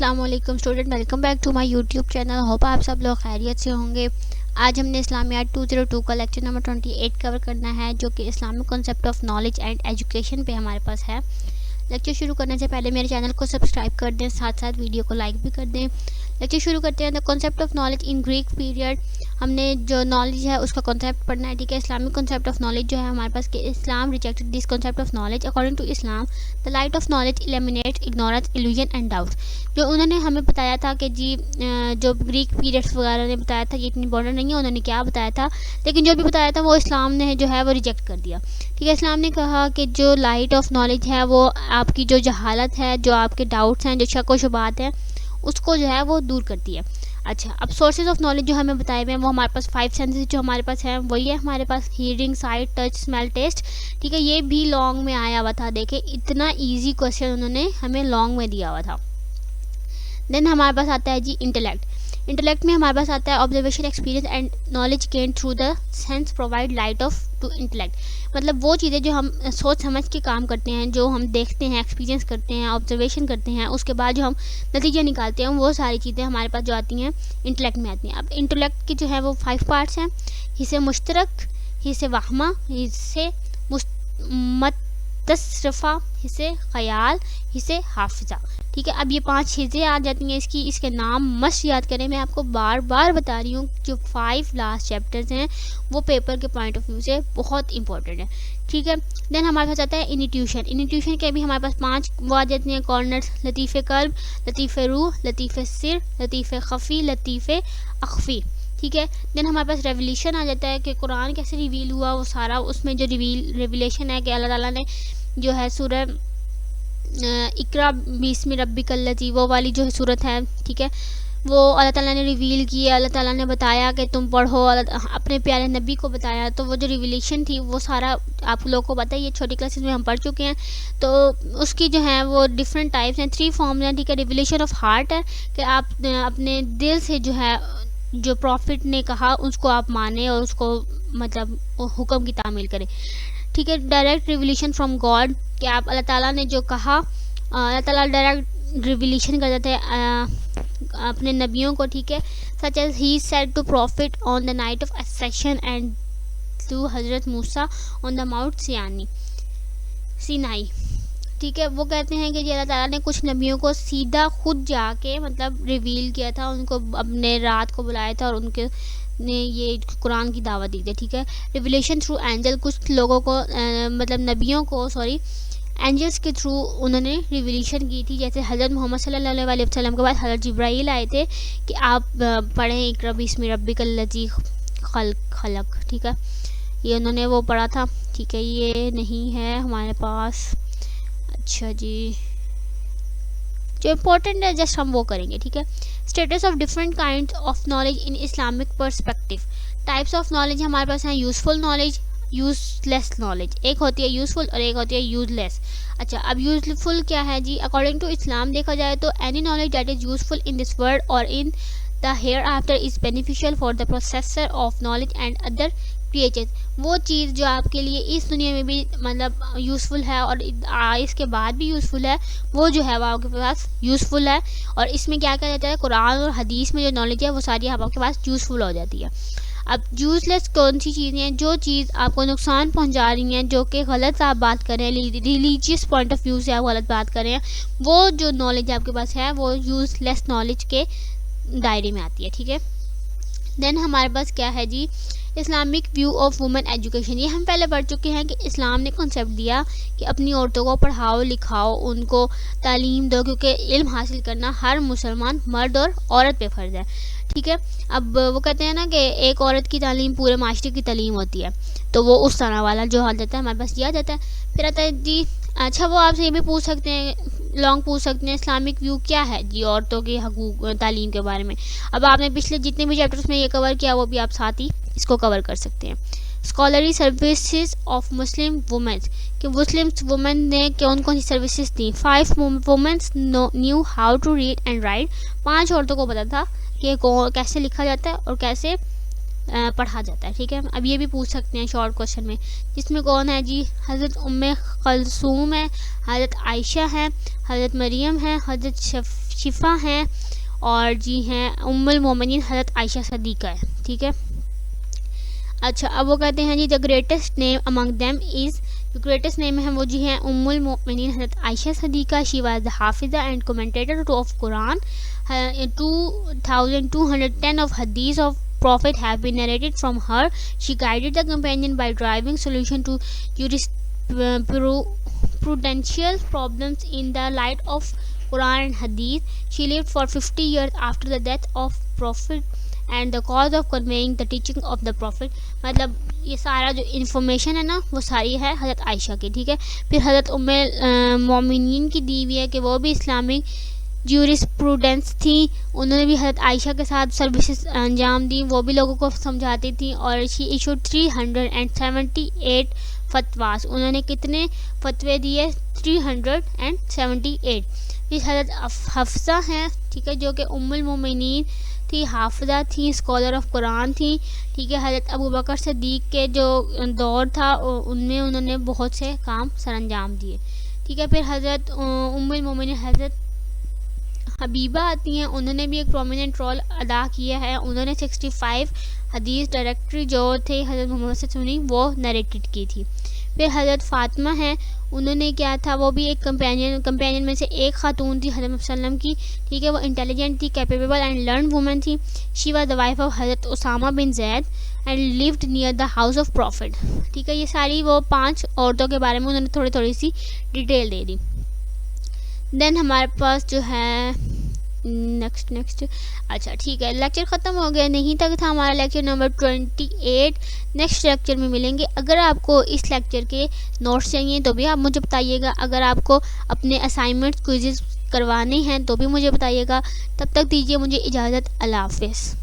السلام علیکم student, welcome back to my YouTube channel. Hope آپ سب لوگ خیریت سے ہوں گے. آج ہم نے اسلامیات 202 کا لیکچر نمبر 28 کور کرنا ہے، جو کہ Islamic concept of knowledge and education پہ ہمارے پاس ہے. لیکچر شروع کرنے سے پہلے میرے چینل کو سبسکرائب کر دیں، ساتھ ساتھ ویڈیو کو لائک بھی کر دیں. لیکچر شروع کرتے ہیں. The concept of knowledge in Greek period. ہم نے جو نالج ہے اس کا کنسیپٹ پڑھنا ہے، ٹھیک ہے. اسلامک کنسیپٹ آف نالج جو ہے ہمارے پاس کہ Islam rejected this concept of knowledge. According to Islam the light of knowledge eliminates ignorance illusion and doubt. جو انہوں نے ہمیں بتایا تھا کہ جی جو گریک پیریڈس وغیرہ نے بتایا تھا یہ اتنی امپورٹنٹ نہیں ہے، انہوں نے کیا بتایا تھا، لیکن جو بھی بتایا تھا وہ اسلام نے جو ہے وہ ریجیکٹ کر دیا. ٹھیک ہے. اسلام نے کہا کہ جو لائٹ آف نالج ہے وہ آپ کی جو جہالت ہے، جو آپ کے ڈاؤٹس ہیں، جو شک و شبہات ہیں، اس کو جو ہے وہ دور کرتی ہے. اچھا، اب سورسز آف نالج جو ہمیں بتائے ہوئے ہیں وہ ہمارے پاس 5 سینسز جو ہمارے پاس ہیں وہی ہے ہمارے پاس: hearing, sight, touch, smell, taste. ٹھیک ہے. یہ بھی لانگ میں آیا ہوا تھا. دیکھیں اتنا ایزی کوشچن انہوں نے ہمیں لانگ میں دیا ہوا تھا. دین ہمارے پاس آتا ہے جی انٹلیکٹ. انٹلیکٹ میں ہمارے پاس آتا ہے observation, experience and knowledge gain through the sense provide light of two intellect. مطلب وہ چیزیں جو ہم سوچ سمجھ کے کام کرتے ہیں، جو ہم دیکھتے ہیں، ایکسپیرینس کرتے ہیں، آبزرویشن کرتے ہیں، اس کے بعد جو ہم نتیجہ نکالتے ہیں، وہ ساری چیزیں ہمارے پاس جو آتی ہیں انٹلیکٹ میں آتی ہیں. اب انٹلیکٹ کی جو ہے وہ 5 پارٹس ہیں: حصے مشترک، حصے وہمہ، حصے متصرفہ، حصے خیال، حصے حافظہ. ٹھیک ہے. اب یہ 5 حصے آ جاتی ہیں اس کے نام مست یاد کریں. میں آپ کو بار بار بتا رہی ہوں جو 5 لاسٹ چیپٹرز ہیں وہ پیپر کے پوائنٹ آف ویو سے بہت امپورٹنٹ ہے. ٹھیک ہے. دین ہمارے پاس آتا ہے انٹیوشن. انٹیوشن کے بھی ہمارے پاس 5 وہ آ جاتی ہیں کارنرز: لطیف قلب، لطیف روح، لطیف سر، لطیف خفی، لطیف اخفی. ٹھیک ہے. دین ہمارے پاس ریولیشن آ جاتا ہے کہ قرآن کیسے ریویل ہوا، وہ سارا اس میں جو ریویلیشن ہے کہ اللہ تعالیٰ نے جو ہے سورہ اقرا بسم ربک الذی، وہ والی جو صورت ہے، ٹھیک ہے، وہ اللہ تعالیٰ نے ریویل کی ہے. اللہ تعالیٰ نے بتایا کہ تم پڑھو، اپنے پیارے نبی کو بتایا. تو وہ جو ریویلیشن تھی وہ سارا آپ لوگوں کو پتہ ہے، یہ چھوٹی کلاسز میں ہم پڑھ چکے ہیں. تو اس کی جو ہے وہ ڈفرینٹ ٹائپس ہیں، 3 فارمز ہیں. ٹھیک ہے. ریویلیشن آف ہارٹ ہے کہ آپ اپنے دل سے جو ہے جو پروفٹ نے کہا اس کو آپ مانیں اور اس کو مطلب حکم کی تعمیل کریں. ٹھیک ہے. ڈائریکٹ ریویلیشن فرام گاڈ کہ آپ اللہ تعالیٰ نے جو کہا، اللہ تعالیٰ ڈائریکٹ ریویلیشن کر دیتے ہیں اپنے نبیوں کو. ٹھیک ہے. Such as he said to prophet on the night of ascension and to حضرت موسیٰ آن دا ماؤنٹ سینائی. ٹھیک ہے. وہ کہتے ہیں کہ اللہ تعالیٰ نے کچھ نبیوں کو سیدھا خود جا کے مطلب ریویل کیا تھا، ان کو اپنے رات کو بلایا تھا اور ان کے نے یہ قرآن کی دعوت دی تھی. ٹھیک ہے. ریویلیشن تھرو اینجل، کچھ لوگوں کو مطلب نبیوں کو اینجلس کے تھرو انہوں نے ریویلیشن کی تھی. جیسے حضرت محمد صلی اللہ علیہ وسلم کے بعد حضرت جبرائیل آئے تھے کہ آپ پڑھیں اقرا بسم ربک الذی خلق. ٹھیک ہے. یہ انہوں نے وہ پڑھا تھا. ٹھیک ہے. یہ نہیں ہے ہمارے پاس. اچھا جی، جو امپورٹنٹ ہے جسٹ ہم وہ کریں گے. ٹھیک ہے. Status of different kind of knowledge in Islamic perspective. Types of knowledge ہمارے پاس ہیں: useful knowledge, useless knowledge. ایک ہوتی ہے یوزفل اور ایک ہوتی ہے یوز لیس. اچھا، اب یوزفل کیا ہے جی؟ اکارڈنگ ٹو اسلام دیکھا جائے تو any knowledge that is useful in this world اور in the hereafter is beneficial for the possessor of knowledge and other creatures. وہ چیز جو آپ کے لیے اس دنیا میں بھی مطلب یوزفل ہے اور اس کے بعد بھی یوزفل ہے، وہ جو ہے وہ آپ کے پاس یوزفل ہے. اور اس میں کیا کہا جاتا ہے؟ قرآن اور حدیث میں جو نالج ہے وہ ساری آپ کے پاس یوزفل ہو جاتی ہے. اب یوز لیس کون سی چیزیں ہیں؟ جو چیز آپ کو نقصان پہنچا رہی ہیں، جو کہ غلط آپ بات کر رہے ہیں، ریلیجیس پوائنٹ آف ویو سے آپ غلط بات کر رہے ہیں، وہ جو نالج آپ کے پاس ہے وہ یوز لیس نالج کے دائرے میں آتی ہے. ٹھیک ہے. دین ہمارے پاس کیا ہے جی؟ Islamic view of woman education. یہ ہم پہلے پڑھ چکے ہیں کہ اسلام نے کنسیپٹ دیا کہ اپنی عورتوں کو پڑھاؤ لکھاؤ، ان کو تعلیم دو، کیونکہ علم حاصل کرنا ہر مسلمان مرد اور عورت پہ فرض ہے. ٹھیک ہے. اب وہ کہتے ہیں نا کہ ایک عورت کی تعلیم پورے معاشرے کی تعلیم ہوتی ہے، تو وہ اس طرح والا جو حال جاتا ہے ہمارے پاس دیا جاتا ہے. پھر آتا ہے جی، اچھا وہ آپ سے یہ بھی پوچھ سکتے ہیں، لانگ پوچھ سکتے ہیں، اسلامک ویو کیا ہے جی عورتوں کے حقوق تعلیم کے بارے میں. اب آپ نے پچھلے جتنے بھی چیپٹرز میں یہ کور کیا وہ بھی آپ ساتھ ہی اس کو کور کر سکتے ہیں. اسکالری سروسز آف مسلم وومنس، کہ مسلم وومن نے کون کون سی سروسز دیں. 5 women's knew how to read and write. 5 عورتوں کو پتا تھا کہ کیسے لکھا جاتا ہے اور کیسے پڑھا جاتا ہے. ٹھیک ہے. اب یہ بھی پوچھ سکتے ہیں شارٹ کوشچن میں، جس میں کون ہے جی؟ حضرت ام کلثوم ہے، حضرت عائشہ ہے، حضرت مریم ہے، حضرت شفا ہیں اور جی ہیں ام المومنین حضرت عائشہ صدیقہ ہے. ٹھیک ہے. اچھا اب وہ کہتے ہیں جی the greatest name among them is, جو گریٹسٹ نیم ہے وہ جی ہیں ام المؤمنین حضرت عائشہ صدیقہ. شی واز دا حافظہ and commentator of Quran. 2210 of hadith of Prophet have been narrated from her. She guided the companion by driving solution to jurisprudential problems in the light of Quran and Hadith. She lived for 50 years after the death of Prophet and the cause of conveying the teaching of the Prophet. مطلب یہ سارا جو information ہے نا وہ ساری ہے حضرت عائشہ کی. ٹھیک ہے. پھر حضرت ام مومنین کی دی ہوئی ہے کہ وہ بھی اسلامک جیورسپروڈنس تھی. انہوں نے بھی حضرت عائشہ کے ساتھ سروسز انجام دی، وہ بھی لوگوں کو سمجھاتی تھیں. اور شی ایشوڈ 378 فتواز. انہوں نے کتنے فتوے دیے؟ 378. پھر حضرت حفصہ ہیں. ٹھیک ہے. جو کہ ام المومنین تھی، حافظہ تھی، اسکالر آف قرآن تھی. ٹھیک ہے. حضرت ابوبکر صدیق کے جو دور تھا ان میں انہوں نے بہت سے کام سر انجام دیے. ٹھیک ہے. پھر حضرت ام المومنین حضرت حبیبہ آتی ہیں. انہوں نے بھی ایک پرومیننٹ رول ادا کیا ہے. انہوں نے 65 حدیث ڈائریکٹری جو تھے حضرت محمد صلی اللہ علیہ وسلم وہ نریٹڈ کی تھی. پھر حضرت فاطمہ ہیں. انہوں نے کیا تھا؟ وہ بھی ایک کمپینین میں سے ایک خاتون تھی حضرت محمد صلی اللہ علیہ وسلم کی. ٹھیک ہے. وہ انٹیلیجنٹ تھی، کیپیبل اینڈ لرنڈ وومن تھی. She was the wife of حضرت Usama bin Zaid and lived near the house of prophet. ٹھیک ہے. یہ ساری وہ 5 عورتوں کے بارے میں انہوں نے تھوڑی سی ڈیٹیل دے دی. دین ہمارے پاس جو ہے نیکسٹ اچھا ٹھیک ہے. لیکچر ختم ہو گیا. نہیں تک تھا ہمارا لیکچر نمبر 28. نیکسٹ لیکچر میں ملیں گے. اگر آپ کو اس لیکچر کے نوٹس چاہیے تو بھی آپ مجھے بتائیے گا. اگر آپ کو اپنے اسائنمنٹس کوئزز کروانے ہیں تو بھی مجھے بتائیے گا. تب تک دیجیے مجھے اجازت. اللہ حافظ.